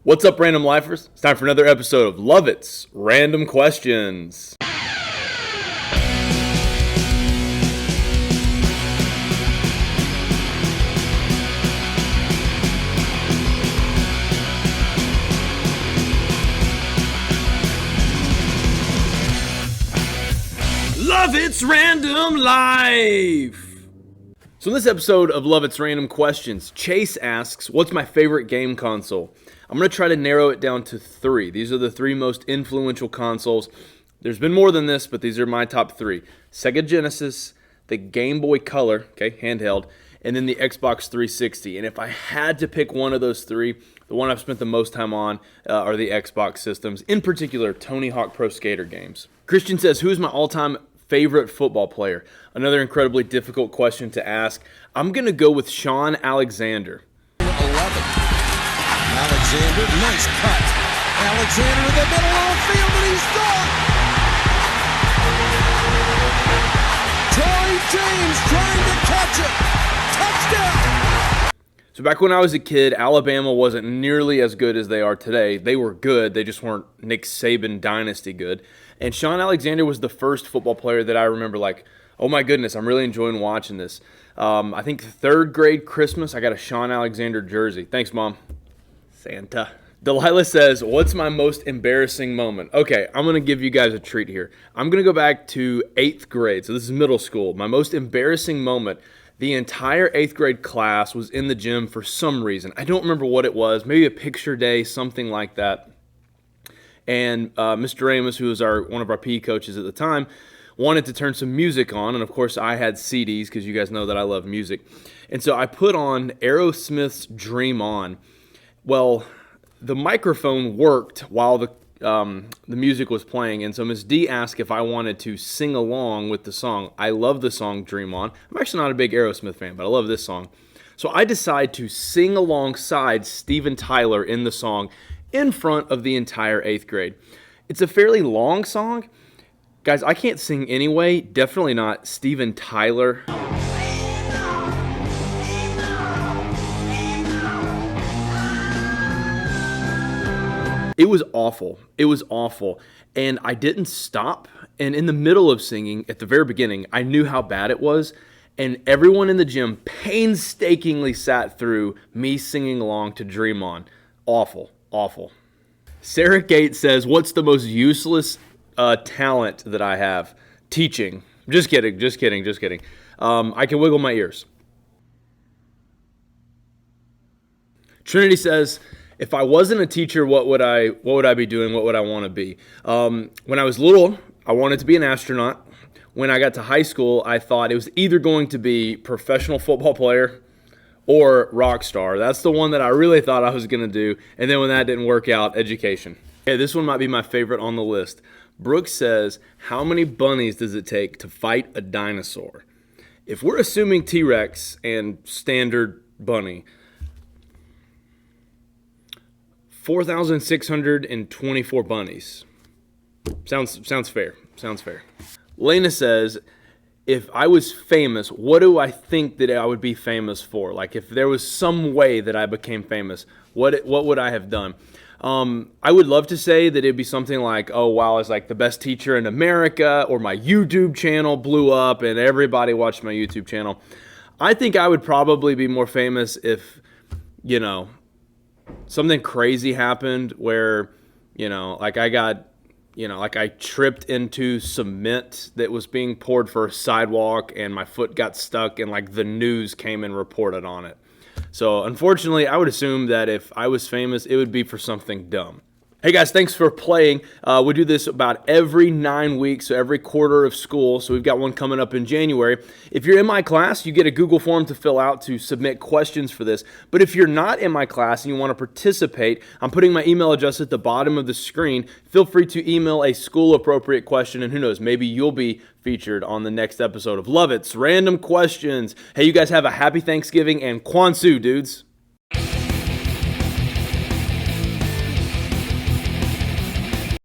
What's up, Random Lifers? It's time for another episode of Lovett's Random Questions. Lovett's Random Life! So in this episode of Lovett's Random Questions, Chase asks, what's my favorite game console? I'm going to try to narrow it down to three. These are the three most influential consoles. There's been more than this, but these are my top three. Sega Genesis, the Game Boy Color, okay, handheld, and then the Xbox 360. And if I had to pick one of those three, the one I've spent the most time on are the Xbox systems, in particular Tony Hawk Pro Skater games. Christian says, who's my all-time favorite football player? Another incredibly difficult question to ask. I'm going to go with Shaun Alexander. 11. Alexander, nice cut. Alexander in the middle of the field, and he's gone. Troy James trying to catch it. Touchdown. So back when I was a kid, Alabama wasn't nearly as good as they are today. They were good. They just weren't Nick Saban dynasty good. And Shaun Alexander was the first football player that I remember like, oh my goodness, I'm really enjoying watching this. I think third grade Christmas, I got a Shaun Alexander jersey. Thanks, Mom. Santa. Delilah says, what's my most embarrassing moment? Okay, I'm going to give you guys a treat here. I'm going to go back to 8th grade. So this is middle school. My most embarrassing moment, the entire 8th grade class was in the gym for some reason. I don't remember what it was. Maybe a picture day, something like that. And Mr. Amos, who was one of our PE coaches at the time, wanted to turn some music on. And, of course, I had CDs because you guys know that I love music. And so I put on Aerosmith's Dream On. Well, the microphone worked while the music was playing, and so Ms. D asked if I wanted to sing along with the song. I love the song Dream On. I'm actually not a big Aerosmith fan, but I love this song. So I decide to sing alongside Steven Tyler in the song in front of the entire 8th grade. It's a fairly long song. Guys, I can't sing anyway. Definitely not Steven Tyler. It was awful. It was awful. And I didn't stop. And in the middle of singing, at the very beginning, I knew how bad it was. And everyone in the gym painstakingly sat through me singing along to Dream On. Awful. Awful. Sarah Gate says, what's the most useless talent that I have? Teaching. Just kidding. I can wiggle my ears. Trinity says, if I wasn't a teacher, what would I be doing? What would I want to be? When I was little, I wanted to be an astronaut. When I got to high school, I thought it was either going to be professional football player or rock star. That's the one that I really thought I was going to do. And then when that didn't work out, education. Okay, this one might be my favorite on the list. Brooke says, how many bunnies does it take to fight a dinosaur? If we're assuming T-Rex and standard bunny, 4,624 bunnies. Sounds fair. Lena says, if I was famous, what do I think that I would be famous for? Like if there was some way that I became famous, what would I have done? I would love to say that it'd be something like, oh wow, I was like the best teacher in America, or my YouTube channel blew up and everybody watched my YouTube channel. I think I would probably be more famous if, something crazy happened where, I tripped into cement that was being poured for a sidewalk and my foot got stuck and the news came and reported on it. So unfortunately, I would assume that if I was famous, it would be for something dumb. Hey guys, thanks for playing. We do this about every 9 weeks, so every quarter of school. So we've got one coming up in January. If you're in my class, you get a Google form to fill out to submit questions for this. But if you're not in my class and you want to participate, I'm putting my email address at the bottom of the screen. Feel free to email a school-appropriate question, and who knows, maybe you'll be featured on the next episode of Lovett's Random Questions. Hey, you guys have a happy Thanksgiving and Kwanzaa, dudes.